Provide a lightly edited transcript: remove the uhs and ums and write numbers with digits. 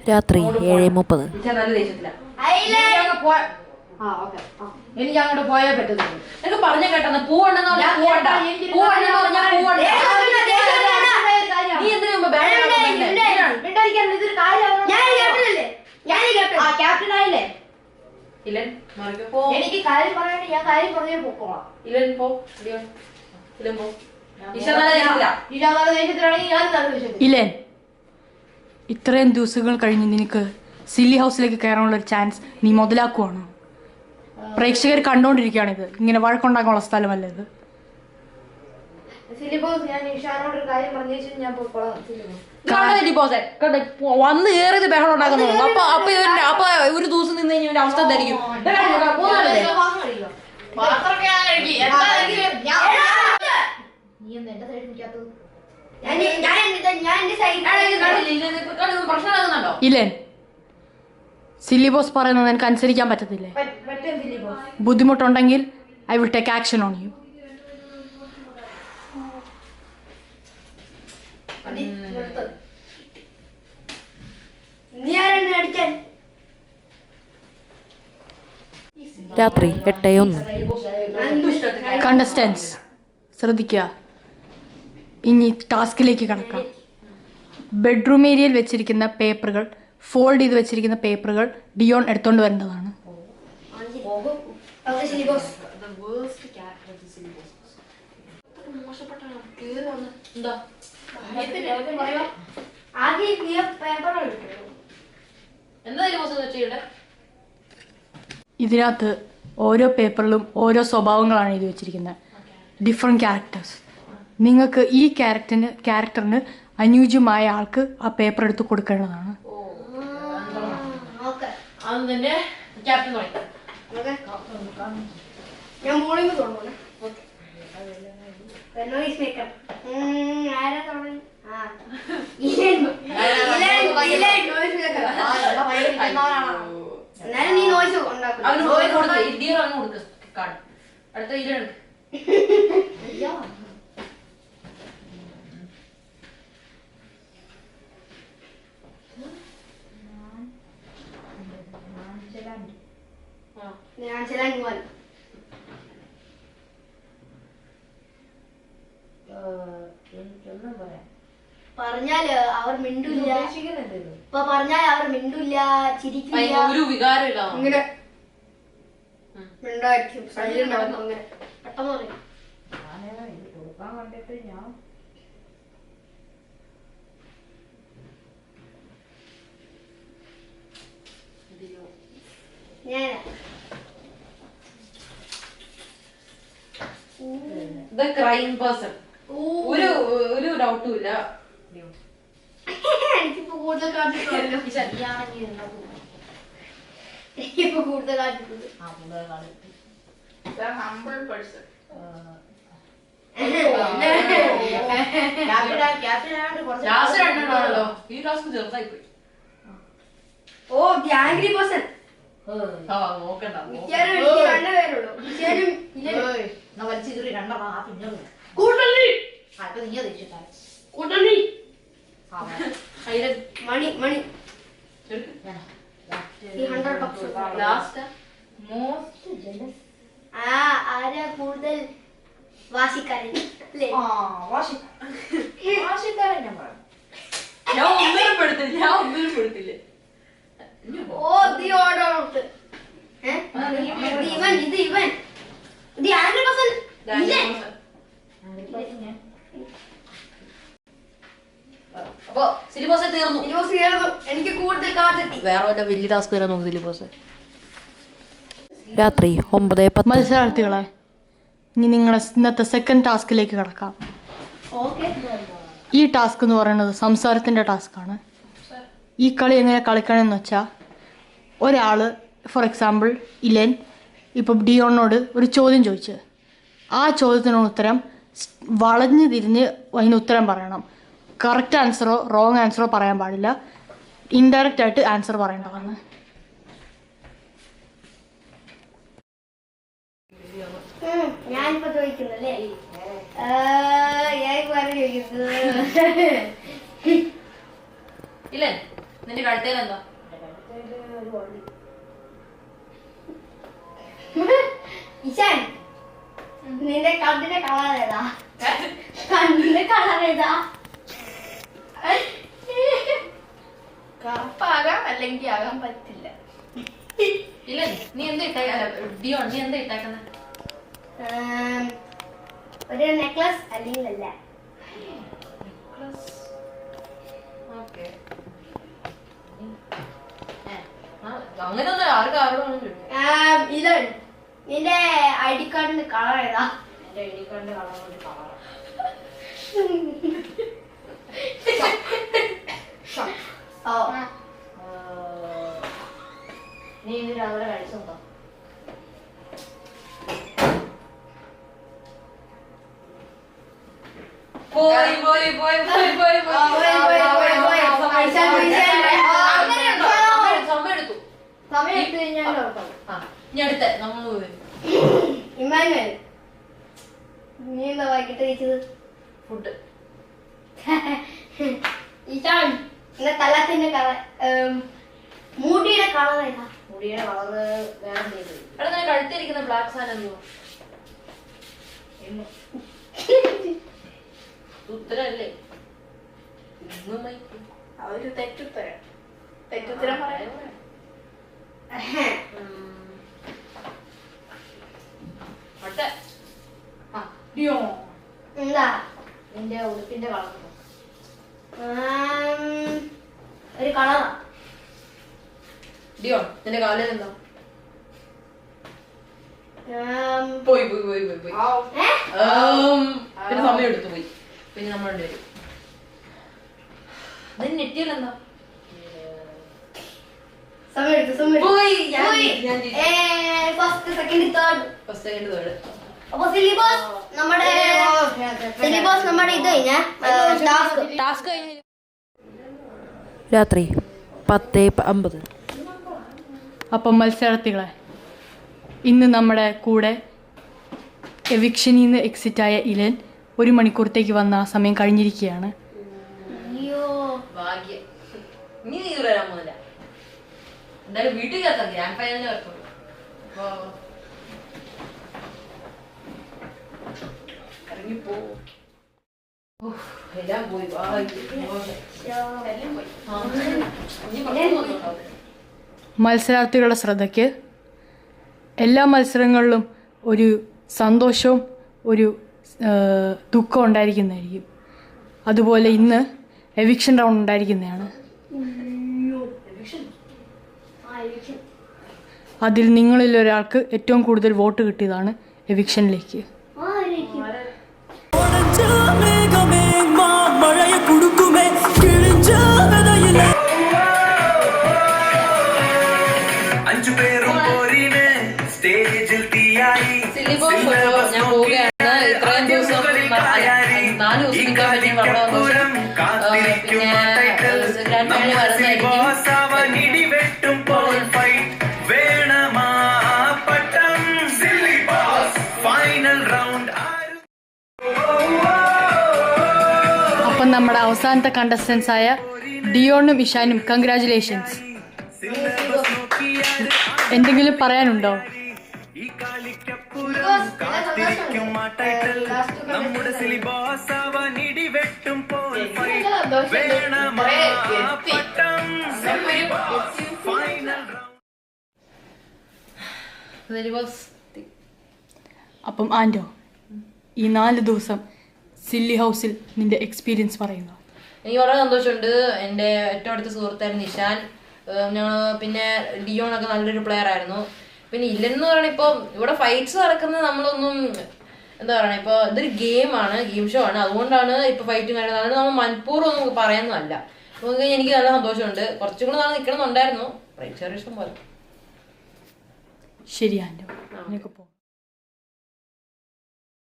രാത്രി 7:30. എനിക്ക് അങ്ങോട്ട് പോയാൽ പറ്റുന്നു. എനിക്ക് പറഞ്ഞു കേട്ടെന്ന് പൂവണ്ടെന്ന് എനിക്ക് കാര്യം പറയാണ്ട് ഞാൻ കാര്യം പറഞ്ഞേ പോക്കോളാം. ഇല്ലേ, ഇത്രയും ദിവസങ്ങൾ കഴിഞ്ഞ് നിനക്ക് സില്ലി ഹൗസിലേക്ക് കയറാനുള്ള ഒരു ചാൻസ് നീ മുതലാക്കുവാണോ? പ്രേക്ഷകർ കണ്ടോണ്ടിരിക്കുകയാണിത്. ഇങ്ങനെ വഴക്കുണ്ടാക്കാനുള്ള സ്ഥലമല്ല ഇത്. വന്ന് കയറിയത് ബഹളം ഉണ്ടാക്കുന്നു. അപ്പൊ ഒരു ദിവസം നിന്ന് കഴിഞ്ഞാൽ അവസ്ഥ എന്തായിരിക്കും? ഇല്ലേ, സില്ലി ബോസ് പറയുന്നത് എനിക്ക് അനുസരിക്കാൻ പറ്റത്തില്ലേ? ബുദ്ധിമുട്ടുണ്ടെങ്കിൽ I will take action on you. രാത്രി 8:01. കണ്ടസ്റ്റൻസ് ശ്രദ്ധിക്കുക, ഇനി ടാസ്കിലേക്ക് കടക്കാം. ബെഡ്റൂം ഏരിയയിൽ വെച്ചിരിക്കുന്ന പേപ്പറുകൾ, ഫോൾഡ് ചെയ്ത് വെച്ചിരിക്കുന്ന പേപ്പറുകൾ ഡിയോൺ എടുത്തോണ്ട് വരേണ്ടതാണ്. ഇതിനകത്ത് ഓരോ പേപ്പറിലും ഓരോ സ്വഭാവങ്ങളാണ് എഴുതി വെച്ചിരിക്കുന്നത്. Different characters. നിങ്ങൾക്ക് ഈ ക്യാരക്ടറിന് അനുയോജ്യമായ ആൾക്ക് ആ പേപ്പർ എടുത്ത് കൊടുക്കേണ്ടതാണ്. പറഞ്ഞാല് അവർ മിണ്ടില്ല, ഇപ്പൊ പറഞ്ഞാൽ അവർ മിണ്ടില്ല, ചിരിക്കില്ല, ഒരു വികാരമില്ല. ഇങ്ങനെ മിണ്ടായിരിക്കും, അങ്ങനെ പെട്ടെന്ന് പറയും. ക്രൈം പേഴ്സൺ, ഒരു ഡൗട്ടും ഇല്ല. എനിക്കിപ്പോ കൂടുതൽ കാണിച്ചിട്ടുണ്ട്. എനിക്കിപ്പോ കൂടുതൽ കാണിച്ചിട്ടുണ്ട്. ഓ ഗ്യാങ്രി പേഴ്സൺ. മണി മണി ആരാ കൂടുതൽ വാശിക്കാരൻ? ഞാൻ ഒന്നിനും പെടുത്തില്ല. ഓ ദിയോടോട്ട് ഇവൻ ഇത് ഇവൻ ഇത് ആംഗ്രി പേഴ്സൺ. അപ്പൊ സിലിബസ് തീർന്നു. എനിക്ക് കൂടുതൽ കാട്ടി. വേറെ വല്ല വലിയ ടാസ്ക് വരാൻ നോക്കും സിലിബസ്. രാത്രി 9:10. മത്സരാർത്ഥികളെ, ഇനി നിങ്ങളെ ഇന്നത്തെ സെക്കൻഡ് ടാസ്കിലേക്ക് കടക്കാം. ഈ ടാസ്ക് എന്ന് പറയുന്നത് സംസാരത്തിൻ്റെ ടാസ്ക്കാണ്. ഈ കളി എങ്ങനെ കളിക്കണമെന്ന് വെച്ചാൽ, ഒരാൾ ഫോർ എക്സാമ്പിൾ ഇലൻ ഇപ്പോൾ ഡിയോണിനോട് ഒരു ചോദ്യം ചോദിച്ച് ആ ചോദ്യത്തിനുള്ള ഉത്തരം വളഞ്ഞു തിരിഞ്ഞ് അതിന് ഉത്തരം പറയണം. കറക്റ്റ് ആൻസറോ റോങ് ആൻസറോ പറയാൻ പാടില്ല. ഇൻഡയറക്റ്റ് ആയിട്ട് ആൻസർ പറയേണ്ടതാണ്. ഞാനിപ്പോ ചോദിക്കുന്നല്ലേ, ഞാൻ ചോദിക്കുന്നത് ഇല്ലേ നിന്റെ കഴുത്തേൽ എന്താ? ഇശാൻ, നിന്റെ കണ്ണിന്റെ കളർ ഏതാ? കണ്ണിന്റെ കളർ ഏതാ? കറുപ്പാകാം അല്ലെങ്കിൽ ആകാൻ പറ്റില്ല. ഇല്ല, നീ എന്താ ഇട്ടേക്കാ? ഡിയോൺ, നീ എന്താ ഇട്ടേക്കുന്ന? ഒരു നെക്ലസ് അല്ലെങ്കിൽ അല്ല. അങ്ങനെയൊന്നും ആർക്കും ആരോടും ഇലൻ, നിന്റെ ഐ ഡി കാർഡിന്റെ കളർ ഏതാ? എന്റെ ഐ ഡി കാർഡിന്റെ കളർ ഓ, നീ ഇന്ന് രാവിലെ കഴിച്ചോ? പോയി പോയി പോയി പോയി പോയി സമയെടുത്തു. സമയം എടുത്തു കഴിഞ്ഞാൽ ഇനി അടുത്ത നമ്മൾ പോയി ഇമാനുവൽ, നീ എന്താ വൈകിട്ട് കഴിച്ചത്? ഫുഡ്. ഇശാൻ, എന്റെ തലത്തിന്റെ കളർ, മുടിയുടെ കളർ ഏതാ? മുടിയുടെ കളറ് വേറെ എന്തെങ്കിലും. എടാ, ഞാൻ കഴുത്തിരിക്കുന്ന ബ്ലാക്ക് സാധനം എന്തോ? ഉത്തരല്ലേ? അവര് തെറ്റുത്തരം പറയാം. എന്താ? നിന്റെ ഉടുപ്പിന്റെ കളർ ഒരു കളറാ. ഡിയോൺ, നിന്റെ കാലിൽ എന്താ? പോയി പോയി പോയി പോയി പോയി. പിന്നെ സമയം എടുത്തു പോയി. പിന്നെ നമ്മൾ രണ്ടുപേരും ഇതിന് നെറ്റിയിലെന്താ? സമയം എടുത്തു, സമയം എടുത്തു. പോയി. First, second, third. First second third. അപ്പൊ സിലിബസ് നമ്മുടെ ഇത് കഴിഞ്ഞ ടാസ്ക് രാത്രി 10:50. അപ്പം മത്സരാർത്ഥികളെ, ഇന്ന് നമ്മുടെ കൂടെ എവിക്ഷനിൽ നിന്ന് എക്സിറ്റായ ഇലൻ 1 മണിക്കൂറത്തേക്ക് വന്ന ആ സമയം കഴിഞ്ഞിരിക്കുകയാണ്. ഭാഗ്യം. നീ വരാൻ പോകുന്നില്ല. എന്തായാലും വീട്ടിൽ ചേർത്താൽ ഗ്രാൻഡ് ഫൈനലിന് ചേർത്തോളൂ. ഇറങ്ങിപ്പോ. എല്ലാം പോയി. മത്സരാർത്ഥികളുടെ ശ്രദ്ധയ്ക്ക്, എല്ലാ മത്സരങ്ങളിലും ഒരു സന്തോഷവും ഒരു ദുഃഖവും ഉണ്ടായിരിക്കുന്നതായിരിക്കും. അതുപോലെ ഇന്ന് എവിക്ഷൻ റൗണ്ട് ഉണ്ടായിരിക്കുന്നതാണ്. അതിൽ നിങ്ങളിൽ ഒരാൾക്ക് ഏറ്റവും കൂടുതൽ വോട്ട് കിട്ടിയതാണ് എവിക്ഷനിലേക്ക്. ഞാൻ പോവുകയാണ്. ഇത്രയും ദിവസം 4 ദിവസം നിൽക്കാൻ പറ്റിയ വളരെ സന്തോഷം. പിന്നെ ഗ്രാൻഡ് ഫൈനൽ വരുന്നതായിരിക്കും. അപ്പം നമ്മുടെ അവസാനത്തെ കണ്ടസ്റ്റൻസ് ആയ ഡിയോണും ഇഷാനും കൺഗ്രാറ്റുലേഷൻസ്. എന്തെങ്കിലും പറയാനുണ്ടോ? നമ്മുടെ സിലിബസ് അവൻ ഇടിവെട്ടും അപ്പം ആൻഡോ, ഈ 4 ദിവസം സില്ലി ഹൗസിൽ നിന്റെ എക്സ്പീരിയൻസ് പറയുക. എനിക്ക് വളരെ സന്തോഷമുണ്ട്. എൻ്റെ ഏറ്റവും അടുത്ത സുഹൃത്തായിരുന്നു നിഷാൻ. ഞങ്ങൾ പിന്നെ ഡിയോണൊക്കെ നല്ലൊരു പ്ലെയർ ആയിരുന്നു. പിന്നെ ഇല്ലെന്ന് പറയണ ഇപ്പോൾ ഇവിടെ ഫൈറ്റ്സ് നടക്കുന്നത് നമ്മളൊന്നും എന്താ പറയുക, ഇപ്പോൾ ഇതൊരു ഗെയിമാണ്, ഗെയിം ഷോ ആണ്. അതുകൊണ്ടാണ് ഇപ്പോൾ ഫൈറ്റും കാര്യങ്ങളും. അതുകൊണ്ട് നമ്മൾ മനഃപൂർവ്വം ഒന്നും പറയുന്നതല്ല. അപ്പോൾ എനിക്ക് നല്ല സന്തോഷമുണ്ട്. കുറച്ചും കൂടെ നാളെ നിൽക്കണമെന്നുണ്ടായിരുന്നു. ചെറിയ ഇഷ്ടം പോലെ. ശരി ആൻഡോ,